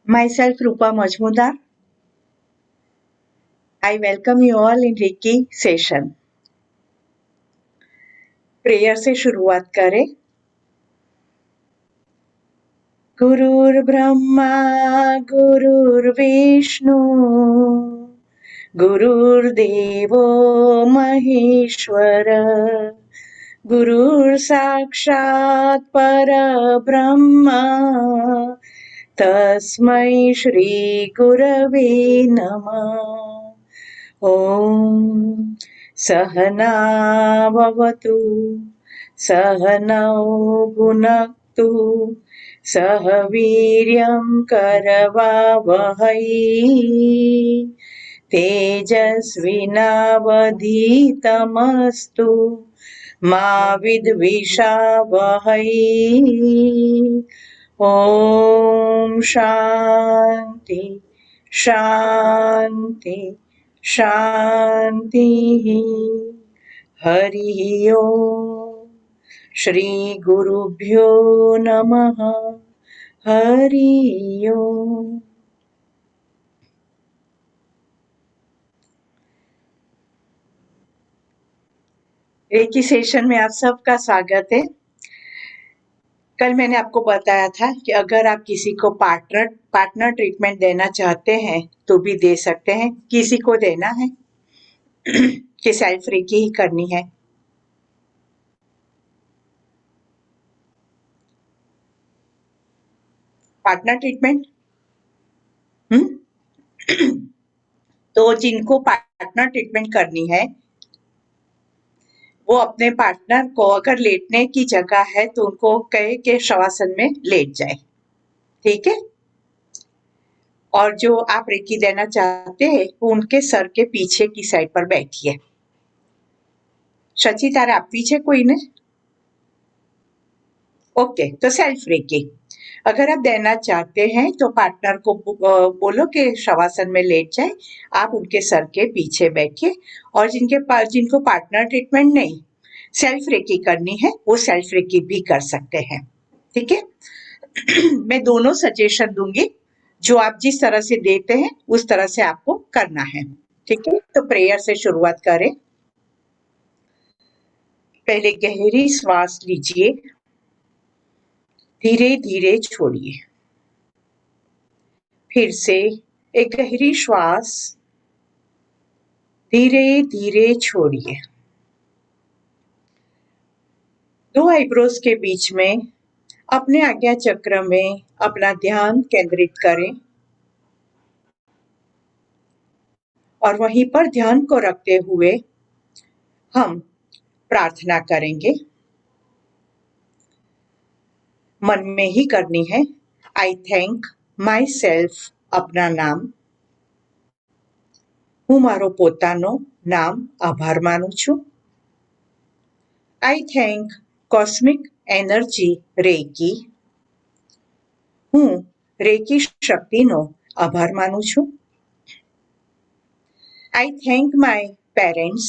Myself Rupa Majmudar. I welcome you all in Reiki session. Prayer से शुरुआत करें। गुरुर्ब्रह्मा गुरुर्विष्णु गुरुर्देवो महेश्वर गुरुर्साक्षात् परब्रह्मा तस्मै श्री गुरवे नमः। ॐ सहना भवतु सहनौ भुनक्तु सह वीर्यं करवावहै तेजस्विनावधीतमस्तु मा विद्विषावहै। ॐ शान्ति शान्ति शान्तिः। हरिः ओम्। श्री गुरुभ्यो नमः। हरिः ओम्। रेकी सेशन में आप सबका स्वागत है। कल मैंने आपको बताया था कि अगर आप किसी को पार्टनर ट्रीटमेंट देना चाहते हैं तो भी दे सकते हैं। किसी को देना है कि सेल्फ रेकी ही करनी है। पार्टनर ट्रीटमेंट तो जिनको पार्टनर ट्रीटमेंट करनी है वो अपने पार्टनर को अगर लेटने की जगह है तो उनको कहे कि शवासन में लेट जाए, ठीक है। और जो आप रेकी देना चाहते हैं वो उनके सर के पीछे की साइड पर बैठिए। शची तारा आप पीछे कोई ने ओके। तो सेल्फ रेकी अगर आप देना चाहते हैं तो पार्टनर को बोलो कि शवासन में लेट जाए, आप उनके सर के पीछे बैठिए। और जिनको पार्टनर ट्रीटमेंट नहीं सेल्फ रेकी करनी है वो सेल्फ रेकी भी कर सकते हैं, ठीक है। मैं दोनों सजेशन दूंगी, जो आप जिस तरह से देते हैं उस तरह से आपको करना है, ठीक है। तो प्रेयर से शुरुआत करें। पहले गहरी श्वास लीजिए, धीरे धीरे छोड़िए। फिर से एक गहरी श्वास, धीरे धीरे छोड़िए। दो आईब्रोज के बीच में अपने आज्ञा चक्र में अपना ध्यान केंद्रित करें और वहीं पर ध्यान को रखते हुए हम प्रार्थना करेंगे। मन में ही करनी है। आई थैंक माई सेल्फ, अपना नाम। હું મારો પોતાનો નામ આભાર માનું છું। I thank cosmic energy recce, હું રેકી શક્તિનો આભાર માનું છું। I thank my parents,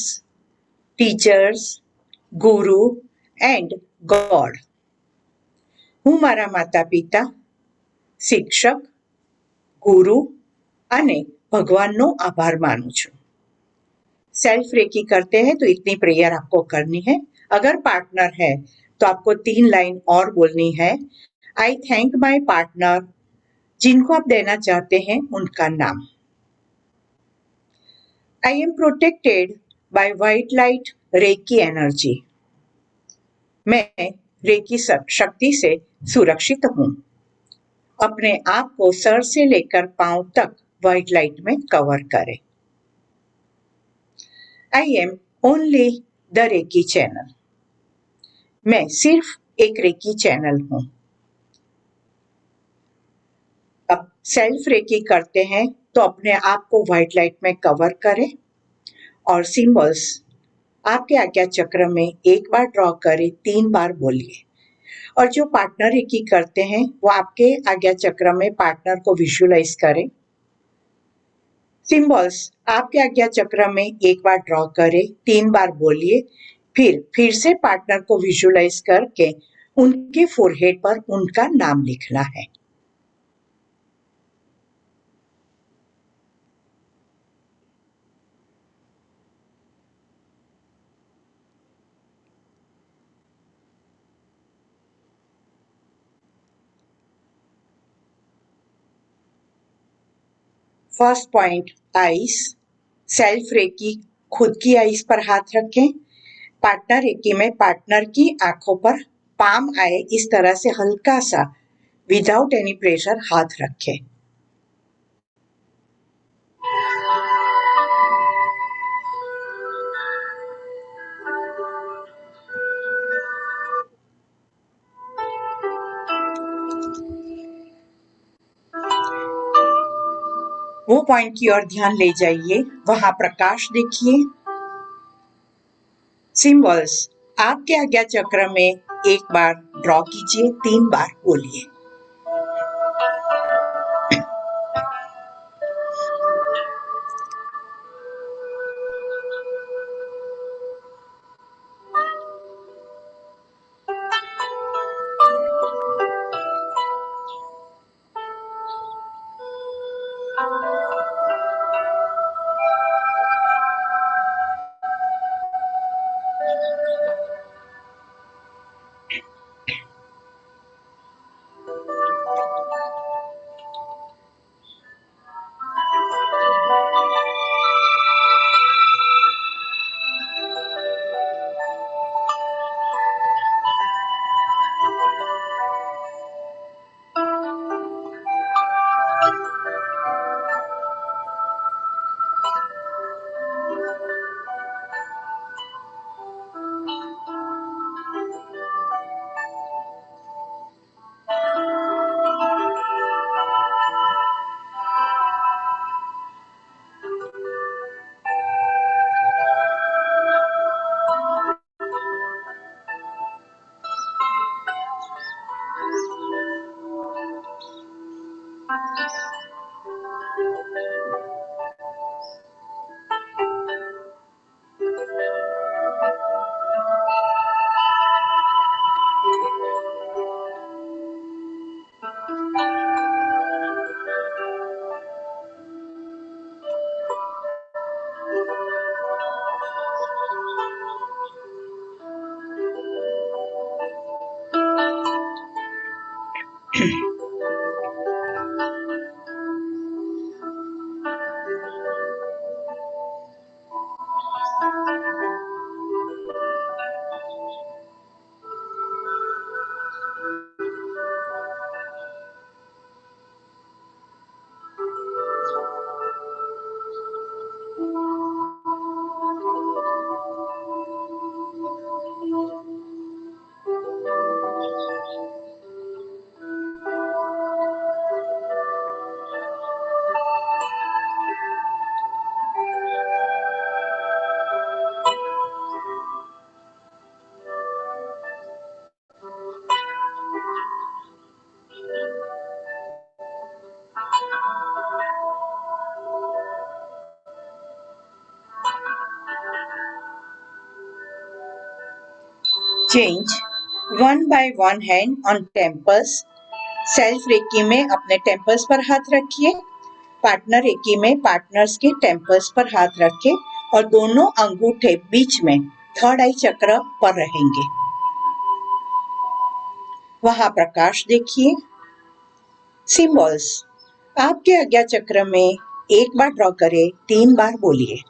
teachers, guru and God, હું મારા માતા પિતા, શિક્ષક, ગુરુ અને भगवान नो आभार मानू छू। सेल्फ रेकी करते हैं तो इतनी प्रेयर आपको करनी है। अगर पार्टनर है तो आपको 3 लाइन और बोलनी है। आई थैंक माई पार्टनर, जिनको आप देना चाहते हैं उनका नाम। I am protected by white light reiki energy, मैं रेकी शक्ति से सुरक्षित हूँ। अपने आप को सर से लेकर पांव तक व्हाइट लाइट में कवर करें। I am only the reiki channel, मैं सिर्फ एक रेकी चैनल हूं। अब सेल्फ रेकी करते हैं तो अपने आप को व्हाइट लाइट में कवर करें और सिंबल्स आपके आज्ञा चक्र में एक बार ड्रॉ करें, 3 बार बोलिए। और जो पार्टनर रेकी करते हैं वो आपके आज्ञा चक्र में पार्टनर को विजुअलाइज करें। सिंबल्स आपके आज्ञा चक्र में एक बार ड्रॉ करें, 3 बार बोलिए। फिर से पार्टनर को विजुअलाइज करके उनके फोरहेड पर उनका नाम लिखना है। First point eyes, self reiki, खुद की आइस पर हाथ रखें। पार्टनर रेकी में पार्टनर की आंखों पर पाम आए इस तरह से हल्का सा विदाउट एनी प्रेशर हाथ रखें। वो पॉइंट की ओर ध्यान ले जाइए, वहां प्रकाश देखिए। सिंबल्स, आपके आज्ञा चक्र में एक बार ड्रॉ कीजिए, 3 बार बोलिए। Change 1 by 1 hand on temples. Self reiki में अपने टेम्पल्स पर हाथ रखिए। पार्टनर रेकी में पार्टनर्स के टेम्पल्स पर हाथ रखें और दोनों अंगूठे बीच में थर्ड आई चक्र पर रहेंगे। वहां प्रकाश देखिए। सिंबल्स, आपके आज्ञा चक्र में एक बार ड्रॉ करें, 3 बार बोलिए।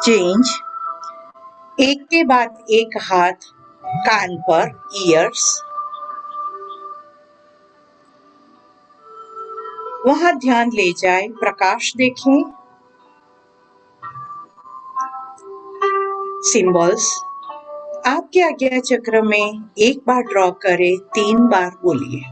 चेंज, एक के बाद एक हाथ कान पर, ईयर्स। वहां ध्यान ले जाए, प्रकाश देखें। सिंबल्स, आपके आज्ञा चक्र में एक बार ड्रॉ करें, 3 बार बोलिए।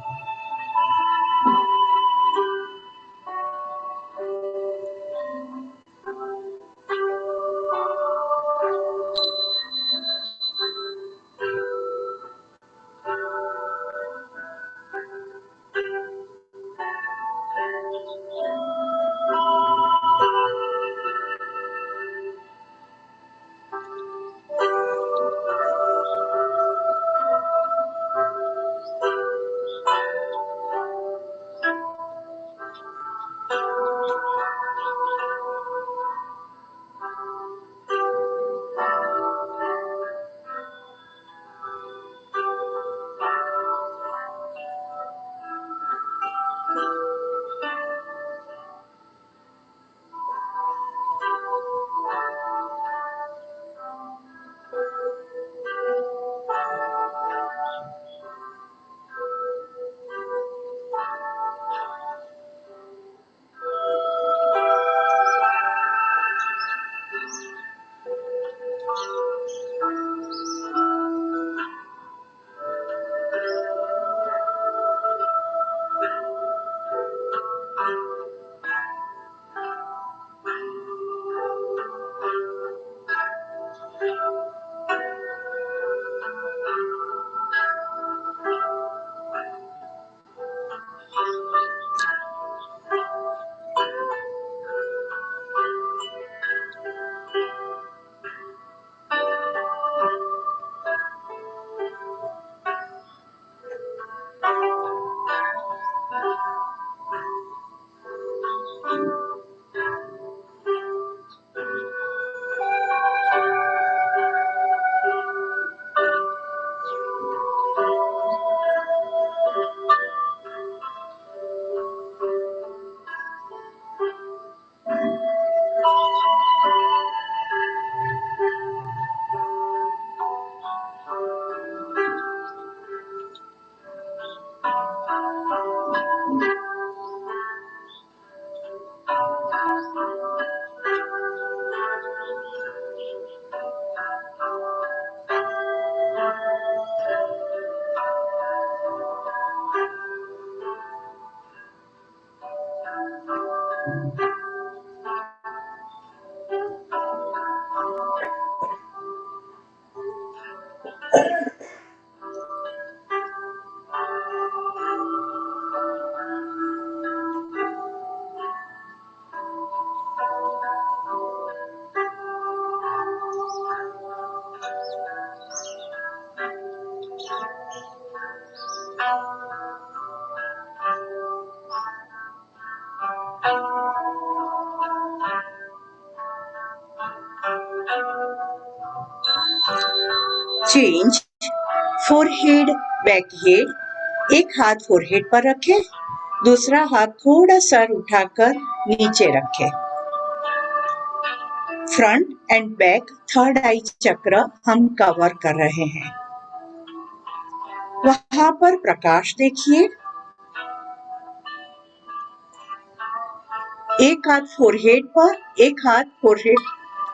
चेंज, फोरहेड, बैक हेड, एक हाथ फोरहेड पर रखें, दूसरा हाथ थोड़ा सर उठाकर नीचे रखें। फ्रंट एंड बैक थर्ड आई चक्र हम कवर कर रहे हैं। वहां पर प्रकाश देखिए। एक हाथ फोरहेड पर, एक हाथ फोरहेड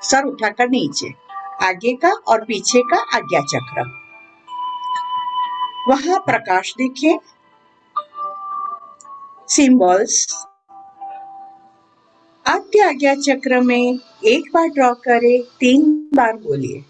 सर उठाकर नीचे, आगे का और पीछे का आज्ञा चक्र। वहां प्रकाश देखें। सिंबल्स, आपके आज्ञा चक्र में एक बार ड्रॉ करें, 3 बार बोलिए।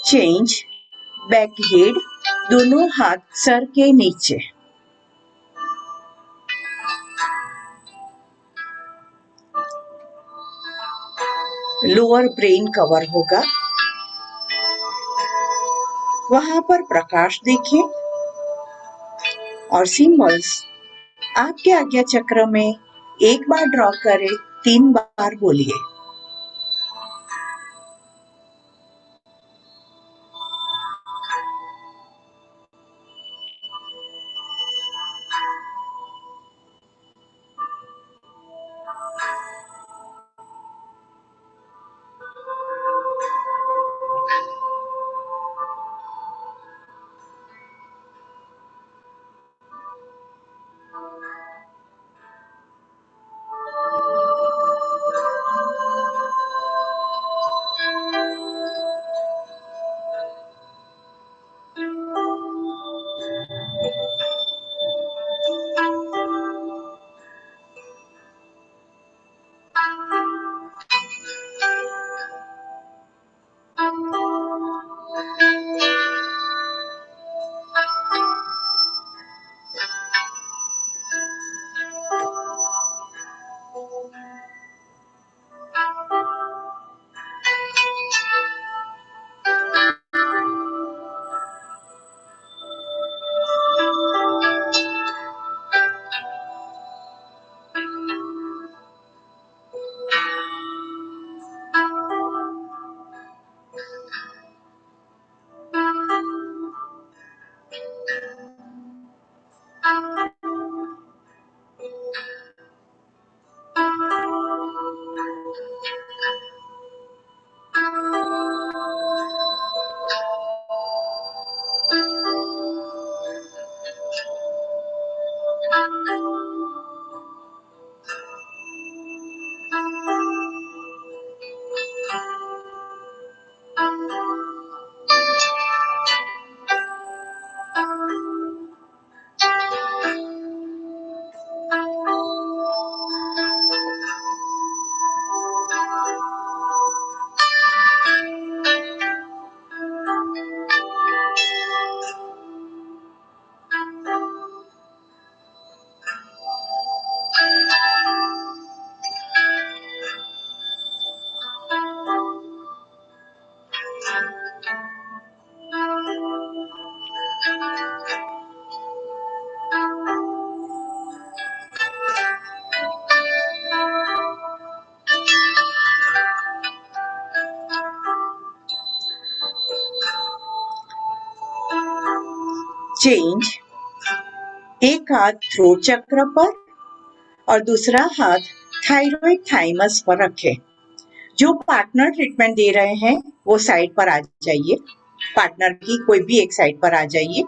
चेंज बैक हेड, दोनों हाथ सर के नीचे। लोअर ब्रेन कवर होगा, वहां पर प्रकाश देखें और सिंबल्स आपके आज्ञा चक्र में एक बार ड्रॉ करें, 3 बार बोलिए। चेंज, एक हाथ थ्रोट चक्र पर और दूसरा हाथ थायराइड थाइमस पर रखें। जो पार्टनर ट्रीटमेंट दे रहे हैं वो साइड पर आ जाइए, पार्टनर की कोई भी एक साइड पर आ जाइए।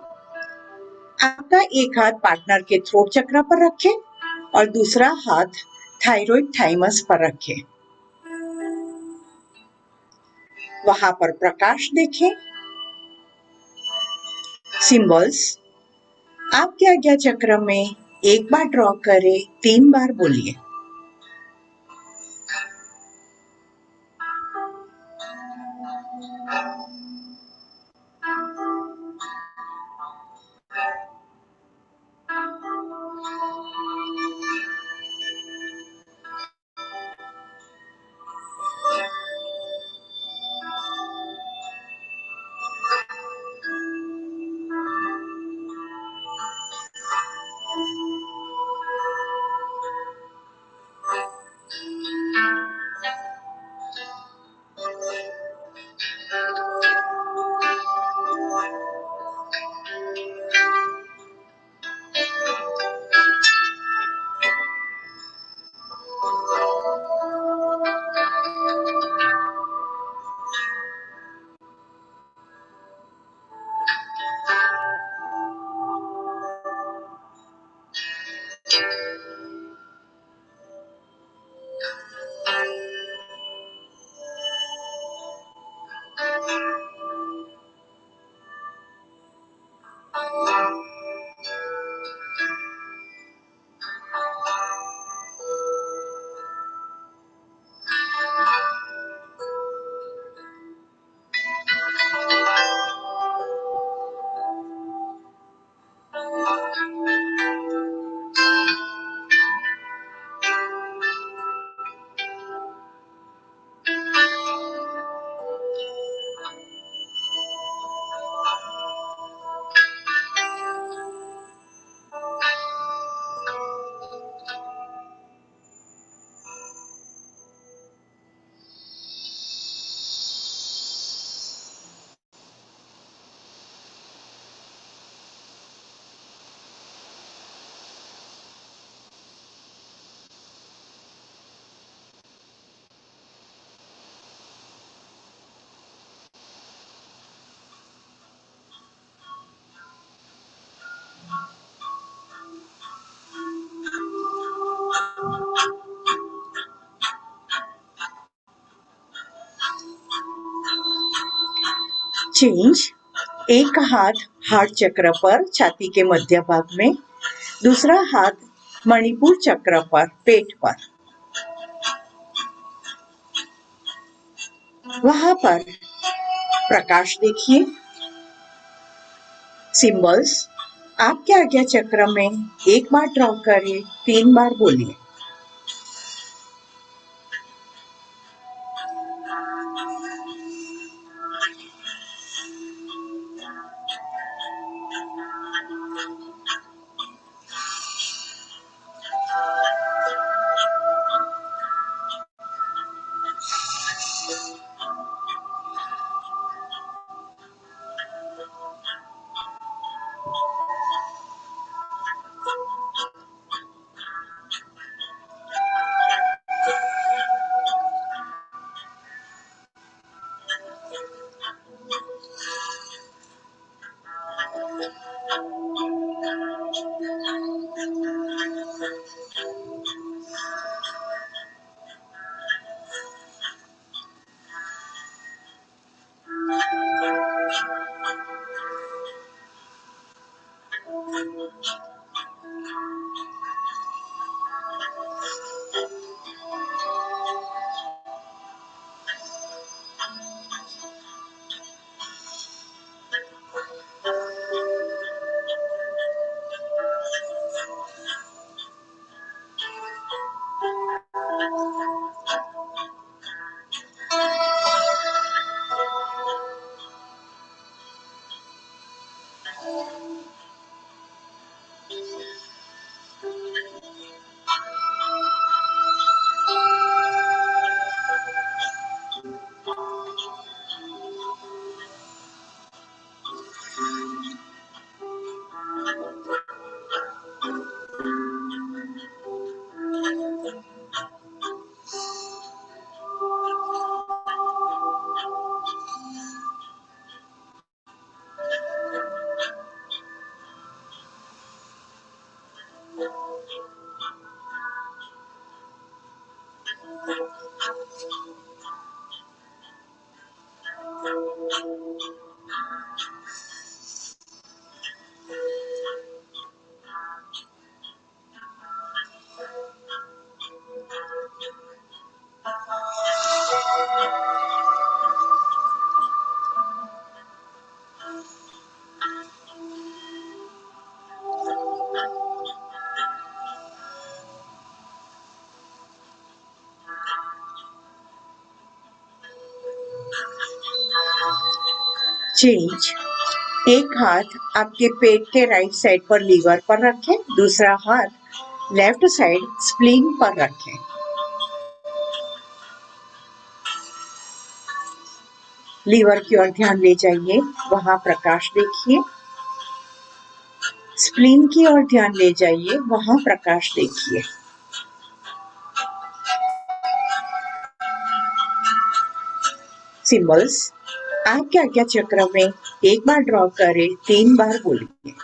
आपका एक हाथ पार्टनर के थ्रोट चक्र पर रखें और दूसरा हाथ थायराइड थाइमस पर रखें। वहां पर प्रकाश देखें। सिंबल्स आपके आज्ञा चक्र में एक बार ड्रॉ करें, 3 बार बोलिए। चेंज। एक हाथ हार्ट चक्र पर छाती के मध्य भाग में, दूसरा हाथ मणिपुर चक्र पर पेट पर। वहां पर प्रकाश देखिए। सिंबल्स आपके आज्ञा चक्र में एक बार ड्रॉ करें, 3 बार बोलिए। चेंज। एक हाथ आपके पेट के राइट साइड पर लीवर पर रखें, दूसरा हाथ लेफ्ट साइड स्प्लीन पर रखें। लीवर की ओर ध्यान ले जाइए, वहां प्रकाश देखिए। स्प्लीन की ओर ध्यान ले जाइए, वहां प्रकाश देखिए। सिंबल्स आपके आज्ञा चक्र में एक बार ड्रॉ करें, 3 बार बोलिए।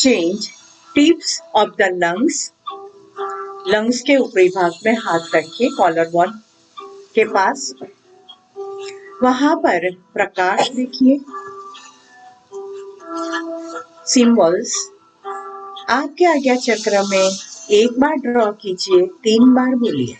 Change tips of the lungs. Lungs के ऊपरी भाग में हाथ रखिए कॉलर बोन के पास। वहां पर प्रकाश देखिए। सिंबल्स आपके आज्ञा चक्र में एक बार ड्रॉ कीजिए, 3 बार बोलिए।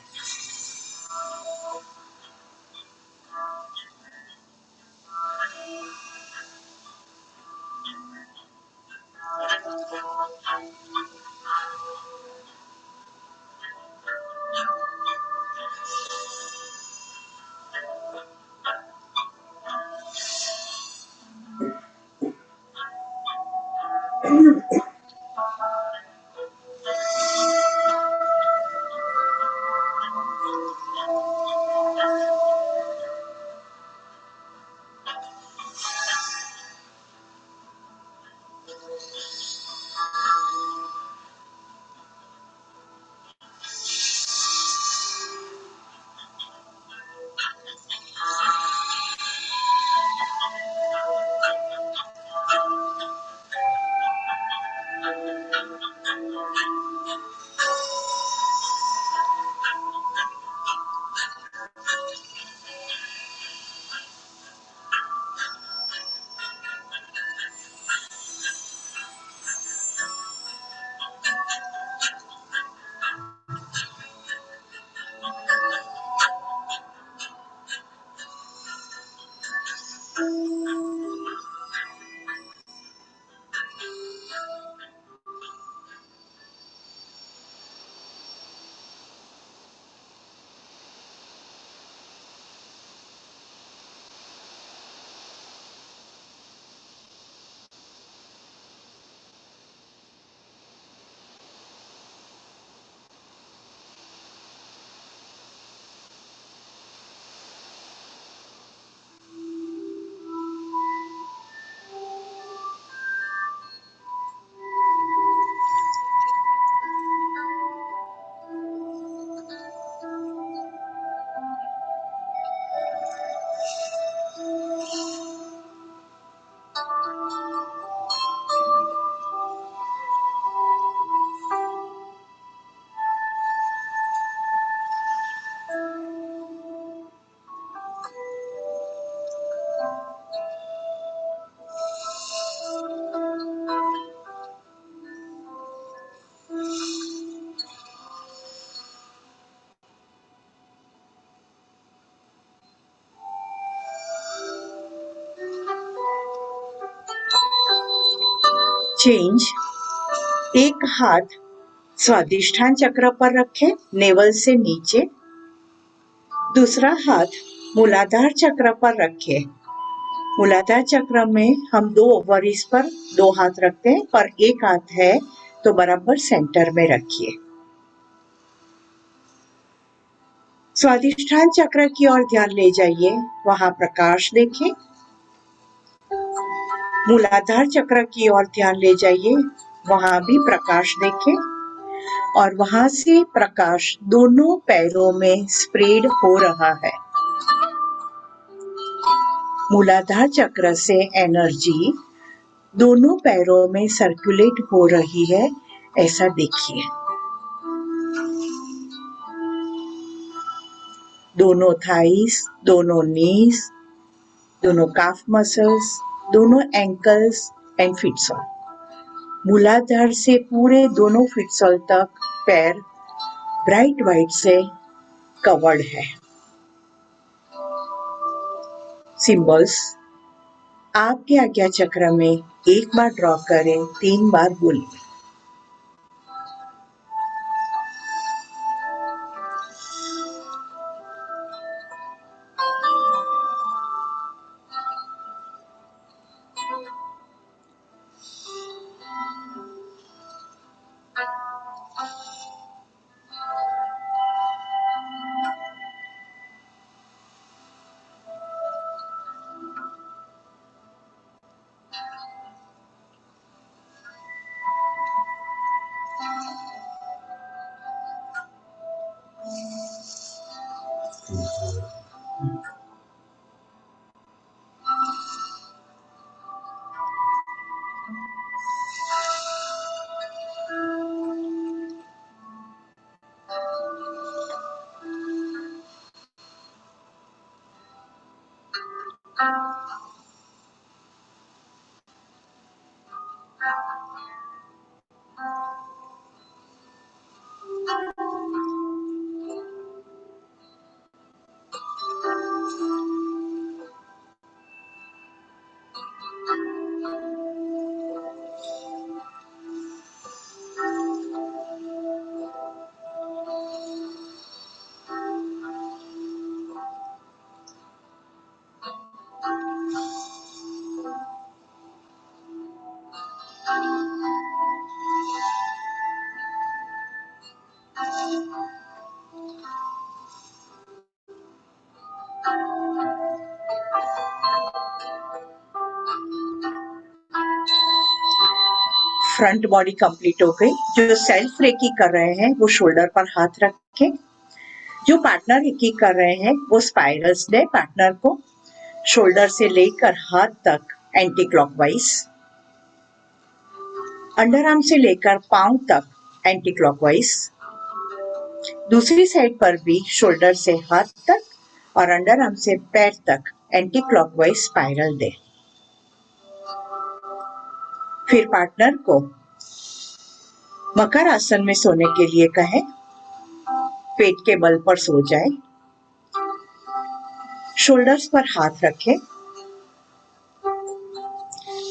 चेंज एक हाथ स्वादिष्ठान चक्र पर रखें, नेवल से नीचे। दूसरा हाथ मूलाधार चक्र पर रखें। मूलाधार चक्र में हम 2 ओवरीज पर 2 हाथ रखते हैं, पर एक हाथ है तो बराबर सेंटर में रखिए। स्वादिष्ठान चक्र की ओर ध्यान ले जाइए, वहां प्रकाश देखें। मूलाधार चक्र की ओर ध्यान ले जाइए, वहां भी प्रकाश देखें। और वहां से प्रकाश दोनों पैरों में स्प्रेड हो रहा है। मूलाधार चक्र से एनर्जी दोनों पैरों में सर्कुलेट हो रही है, ऐसा देखिए। दोनों थाइस, दोनों नीज, दोनों काफ मसल्स, दोनों एंकल्स एंड फिटसॉल। मूलाधार से पूरे दोनों फिटसॉल तक पैर ब्राइट व्हाइट से कवर्ड है। सिंबल्स आपके आज्ञा चक्र में एक बार ड्रॉ करें, 3 बार बोलिए। फ्रंट बॉडी कंप्लीट हो गई। जो सेल्फ रेकी कर रहे हैं वो शोल्डर पर हाथ रखें। जो पार्टनर रेकी कर रहे हैं वो स्पाइरल्स दें पार्टनर को, शोल्डर से लेकर हाथ तक एंटी क्लॉकवाइज, अंडर आर्म से लेकर पांव तक एंटी क्लॉकवाइज, दूसरी साइड पर भी शोल्डर से हाथ तक और अंडर आर्म से पैर तक एंटी क्लॉकवाइज स्पाइरल दें। फिर पार्टनर को मकर आसन में सोने के लिए कहें, पेट के बल पर सो जाए, शोल्डर्स पर हाथ रखें,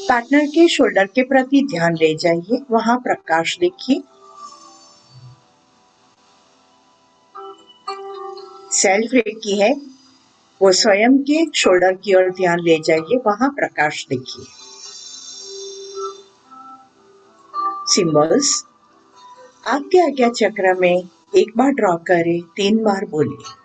पार्टनर के शोल्डर के प्रति ध्यान ले जाइए, वहां प्रकाश देखिए। सेल्फ रेकी है, वो स्वयं के शोल्डर की ओर ध्यान ले जाइए, वहां प्रकाश देखिए। सिंबल्स, आपके आज्ञा चक्र में एक बार ड्रॉ करें, 3 बार बोलिए।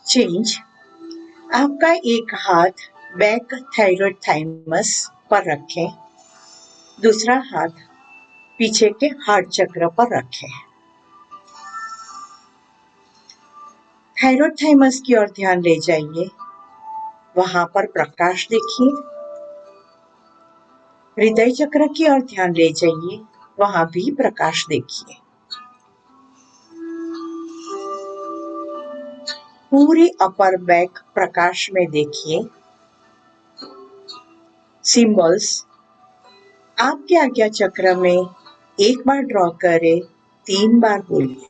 चेंज, आपका एक हाथ बैक थायराइड थाइमस पर रखें, दूसरा हाथ पीछे के हार्ट चक्र पर रखें। थायराइड थाइमस की ओर ध्यान ले जाइए, वहां पर प्रकाश देखिए। हृदय चक्र की ओर ध्यान ले जाइए, वहां भी प्रकाश देखिए। पूरी अपर बैक प्रकाश में देखिए। सिंबल्स, आपके आज्ञा चक्र में एक बार ड्रॉ करें, 3 बार बोलिए।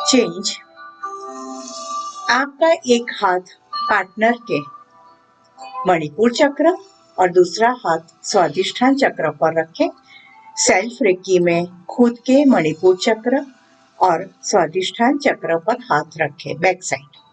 चेंज। आपका एक हाथ पार्टनर के मणिपुर चक्र और दूसरा हाथ स्वादिष्ठान चक्र पर रखें। सेल्फ रेकी में खुद के मणिपुर चक्र और स्वादिष्ठान चक्र पर हाथ रखें। Back side.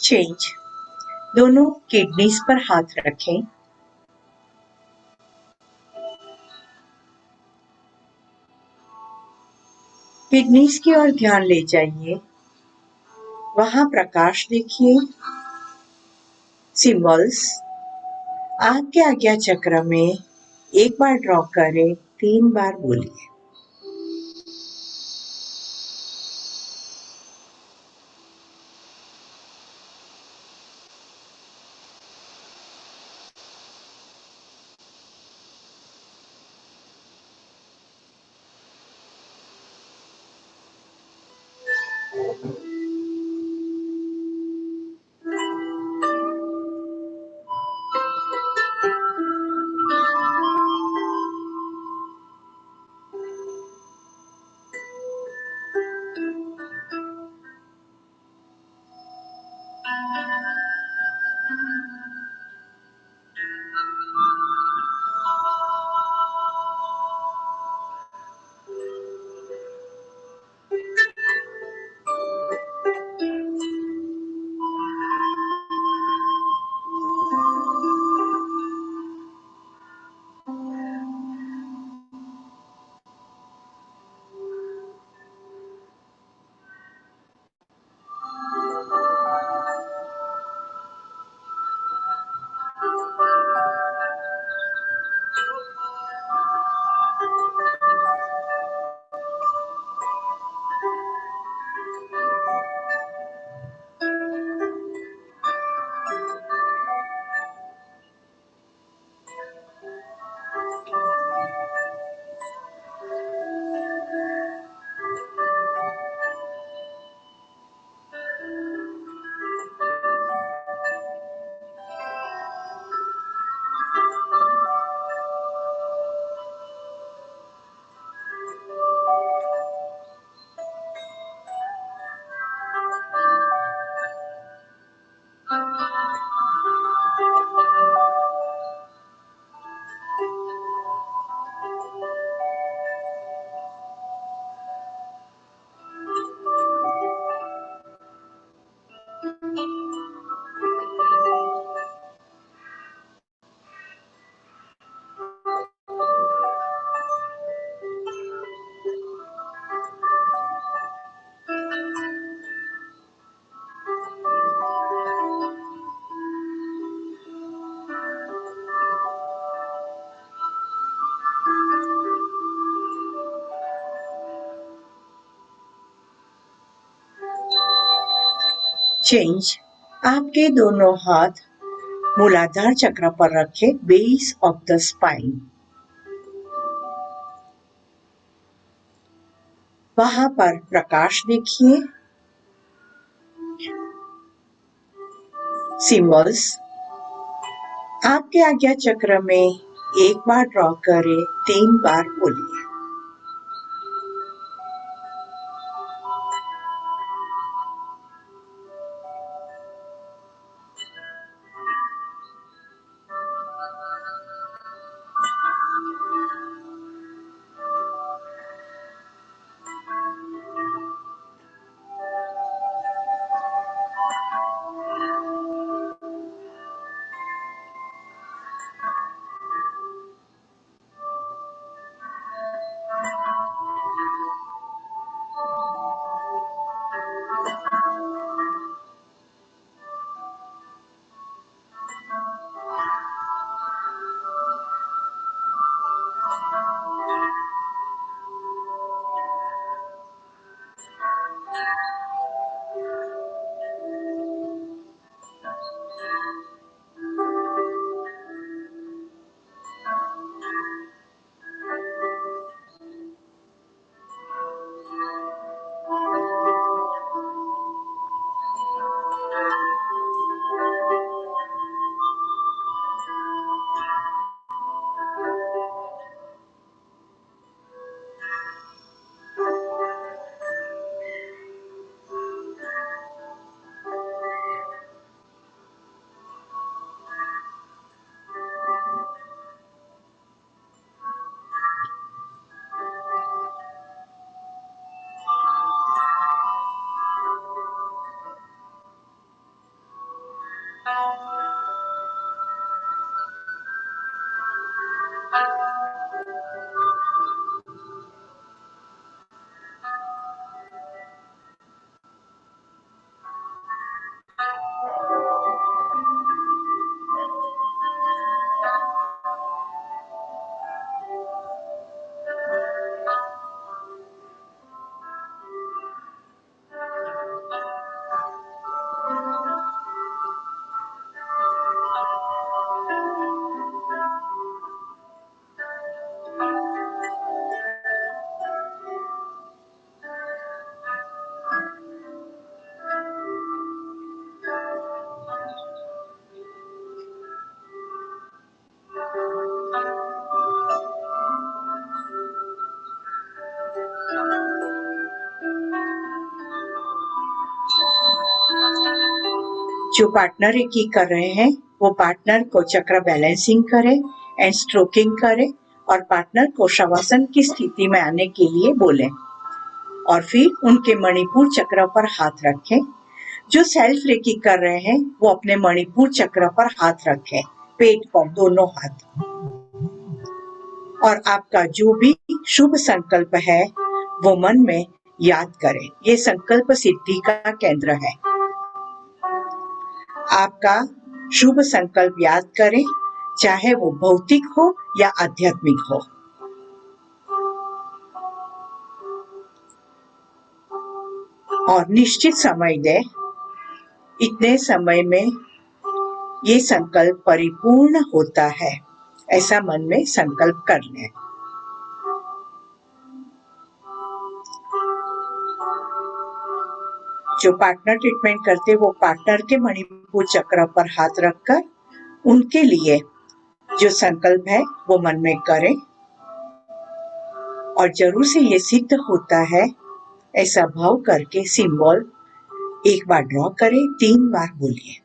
चेंज। दोनों किडनीज पर हाथ रखें। किडनीज की ओर ध्यान ले जाइए। वहां प्रकाश देखिए। सिंबल्स। आपके आज्ञा चक्र में एक बार ड्रॉ करें, 3 बार बोलिए। चेंज। आपके दोनों हाथ मूलाधार चक्र पर रखें, बेस ऑफ द स्पाइन। वहां पर प्रकाश देखिए। सिंबल्स। आपके आज्ञा चक्र में एक बार ड्रॉ करें, 3 बार बोलिए। जो पार्टनर की कर रहे हैं वो पार्टनर को चक्र बैलेंसिंग करें एंड स्ट्रोकिंग करें और पार्टनर को शवासन की स्थिति में आने के लिए बोलें और फिर उनके मणिपुर चक्र पर हाथ रखें। जो सेल्फ रेकी कर रहे हैं वो अपने मणिपुर चक्र पर हाथ रखें, पेट पर दोनों हाथ। और आपका जो भी शुभ संकल्प है वो मन में याद करें। ये संकल्प सिद्धि का केंद्र है। आपका शुभ संकल्प याद करें, चाहे वो भौतिक हो या आध्यात्मिक हो। और निश्चित समय दें। इतने समय में ये संकल्प परिपूर्ण होता है, ऐसा मन में संकल्प कर लें। जो पार्टनर ट्रीटमेंट करते वो पार्टनर के मणिपुर चक्र पर हाथ रखकर उनके लिए जो संकल्प है वो मन में करें और जरूर से ये सिद्ध होता है ऐसा भाव करके सिंबल एक बार ड्रॉ करें, 3 बार बोलिए।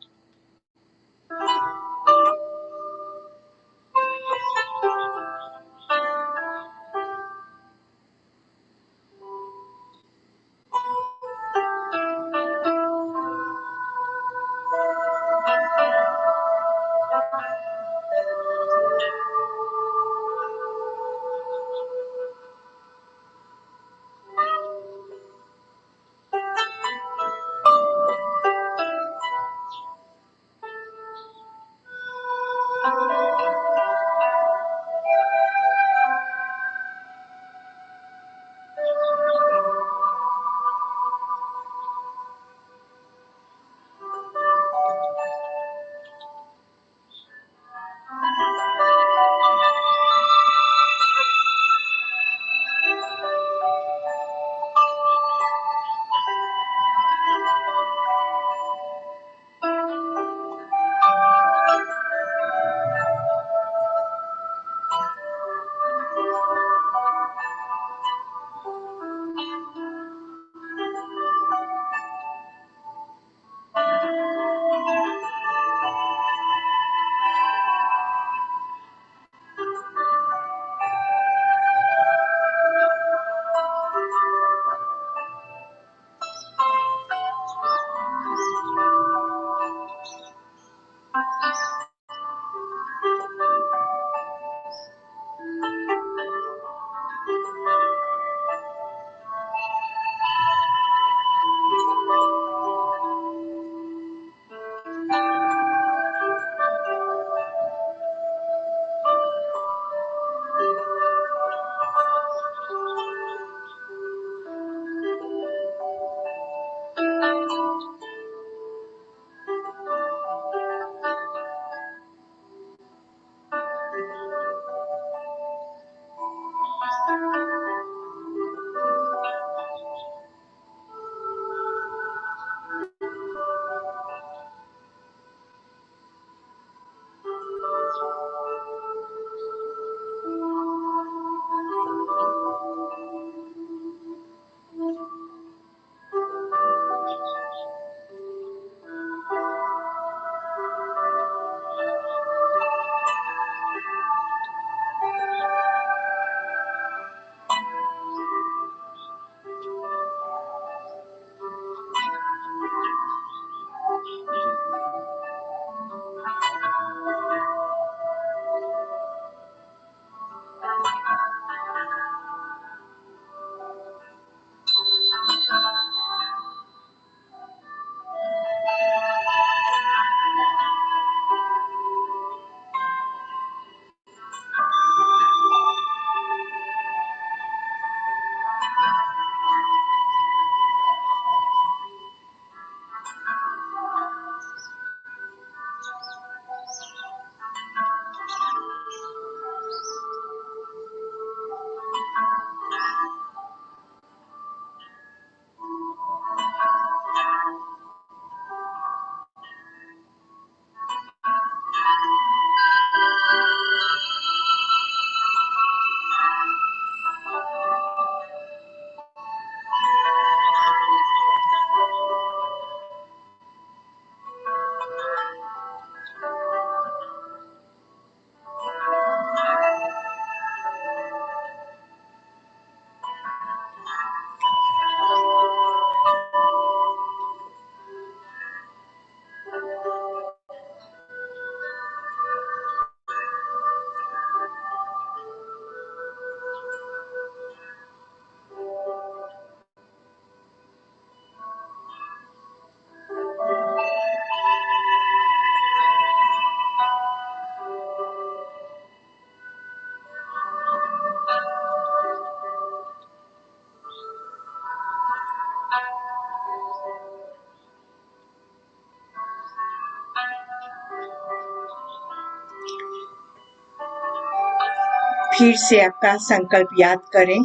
फिर से आपका संकल्प याद करें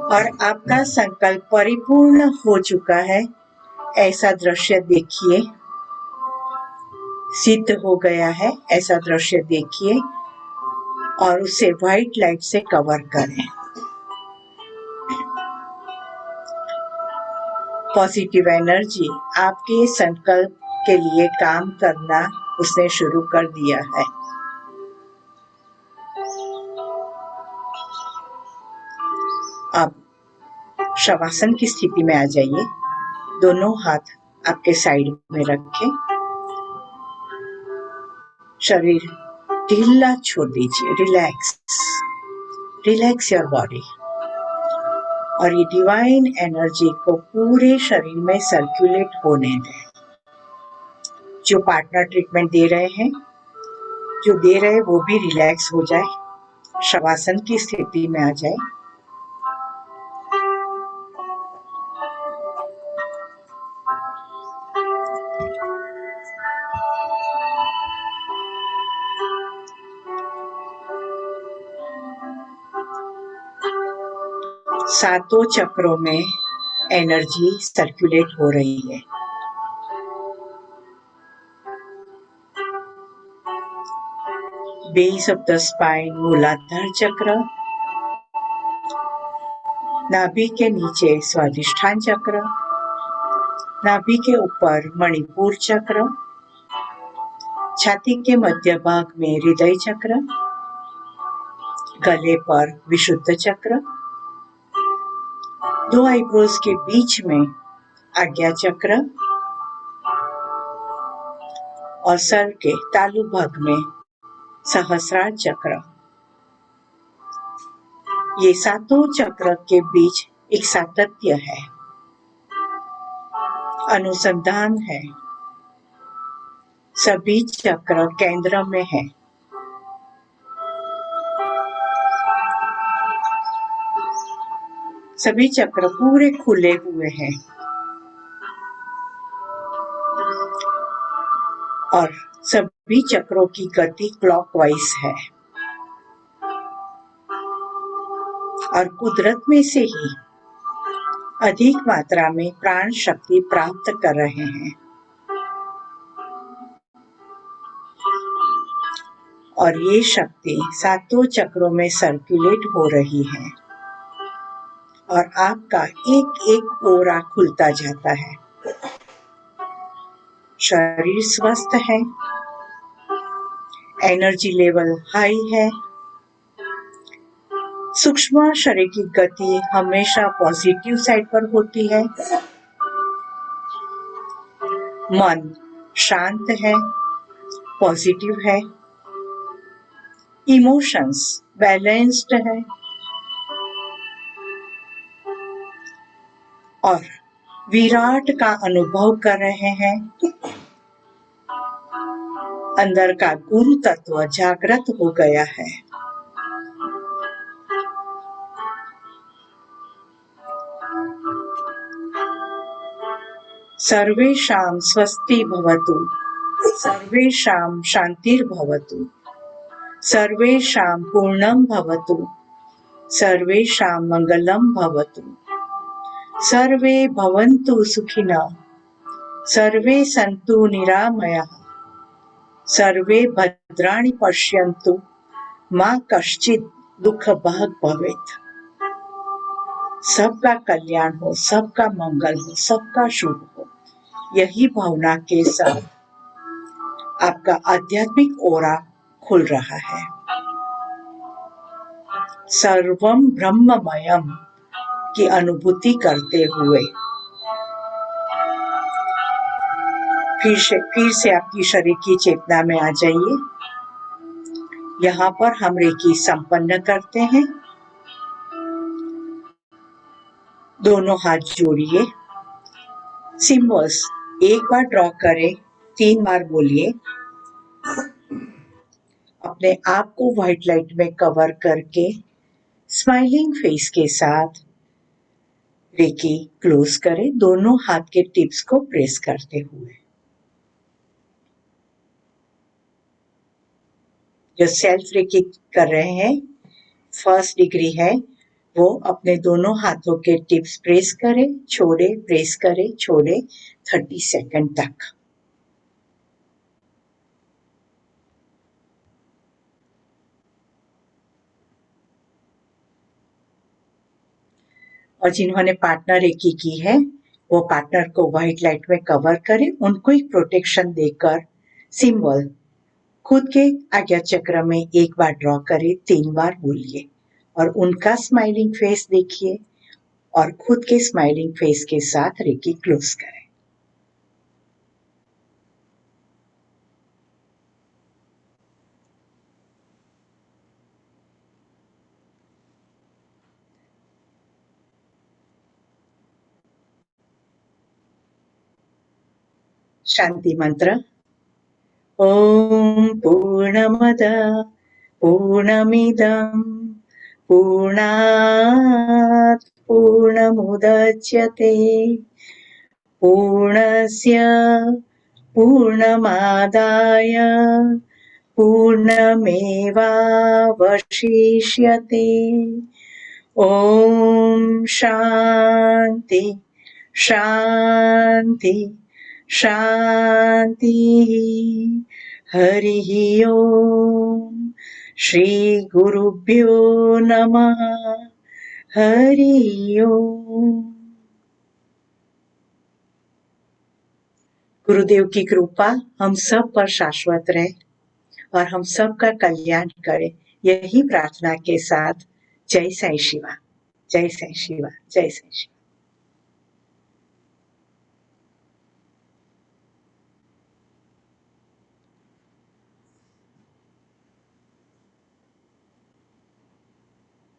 और आपका संकल्प परिपूर्ण हो चुका है ऐसा दृश्य देखिए, सिद्ध हो गया है ऐसा दृश्य देखिए और उसे व्हाइट लाइट से कवर करें। पॉजिटिव एनर्जी आपके संकल्प के लिए काम करना उसने शुरू कर दिया है। अब शवासन की स्थिति में आ जाइए। दोनों हाथ आपके साइड में रखें, शरीर ढीला छोड़ दीजिए। रिलैक्स योर बॉडी और ये डिवाइन एनर्जी को पूरे शरीर में सर्कुलेट होने दें। जो पार्टनर ट्रीटमेंट दे रहे हैं, जो दे रहे वो भी रिलैक्स हो जाए, शवासन की स्थिति में आ जाए। सातों चक्रों में एनर्जी सर्कुलेट हो रही है। बेस ऑफ द स्पाइन मूलाधार चक्र, नाभि के नीचे स्वादिष्ठान चक्र, नाभि के ऊपर मणिपुर चक्र, छाती के मध्य भाग में हृदय चक्र, गले पर विशुद्ध चक्र, दो आईब्रोज के बीच में आज्ञा चक्र और सर के तालु भाग में सहस्रार चक्र। ये सातों चक्र के बीच एक सातत्य है, अनुसंधान है। सभी चक्र केंद्र में है। सभी चक्र पूरे खुले हुए हैं और सभी चक्रों की गति क्लॉकवाइज है और कुदरत में से ही अधिक मात्रा में प्राण शक्ति प्राप्त कर रहे हैं और ये शक्ति सातों चक्रों में सर्कुलेट हो रही है और आपका एक एक ओरा खुलता जाता है। शरीर स्वस्थ है, एनर्जी लेवल हाई है, सूक्ष्म शरीर की गति हमेशा पॉजिटिव साइड पर होती है, मन शांत है, पॉजिटिव है, इमोशंस बैलेंस्ड है और विराट का अनुभव कर रहे हैं। अंदर का गुरु तत्व जागृत हो गया है। सर्वेषां स्वस्ति भवतु, सर्वेषां शांतिर्भवतु, सर्वेषां पूर्णं भवतु, सर्वेषां मंगलम भवतु, सर्वे भवन्तु सुखिनः, सर्वे सन्तु निरामयाः, सर्वे भद्राणि पश्यन्तु मा कश्चित् दुःखभाग् भवेत्। सबका कल्याण हो, सबका मंगल हो, सबका शुभ हो, यही भावना के साथ आपका आध्यात्मिक ओरा खुल रहा है। सर्वम ब्रह्ममयम की अनुभूति करते हुए फिर से आपकी शरीर की चेतना में आ जाइए। यहाँ पर हम रेकी संपन्न करते हैं। दोनों हाथ जोड़िए, सिंबल्स एक बार ड्रॉ करें, 3 बार बोलिए। अपने आप को व्हाइट लाइट में कवर करके स्माइलिंग फेस के साथ रेकी क्लोज करें दोनों हाथ के टिप्स को प्रेस करते हुए। जो सेल्फ रेकी कर रहे हैं, फर्स्ट डिग्री है, वो अपने दोनों हाथों के टिप्स प्रेस करें, छोड़े, प्रेस करें, छोड़े 30 सेकंड तक। और जिन्होंने पार्टनर रेकी की है, वो पार्टनर को व्हाइट लाइट में कवर करें, उनको एक प्रोटेक्शन देकर सिंबल खुद के आज्ञा चक्र में एक बार ड्रॉ करें, 3 बार बोलिए और उनका स्माइलिंग फेस देखिए और खुद के स्माइलिंग फेस के साथ रेकी क्लोज करें। शांति मंत्र। ॐ पूर्णमद पूर्णमिदं पूर्णात् पूर्णमुदच्यते पूर्णस्य पूर्णमादाय पूर्णमेवावशिष्यते। ॐ शान्ति शान्ति शान्तिः। हरिः ओम्। श्री गुरुभ्यो नमः। हरि ओम। गुरुदेव की कृपा हम सब पर शाश्वत रहे और हम सब का कल्याण करे, यही प्रार्थना के साथ जय साईं शिवा, जय साईं शिवा, जय साईं शिवा।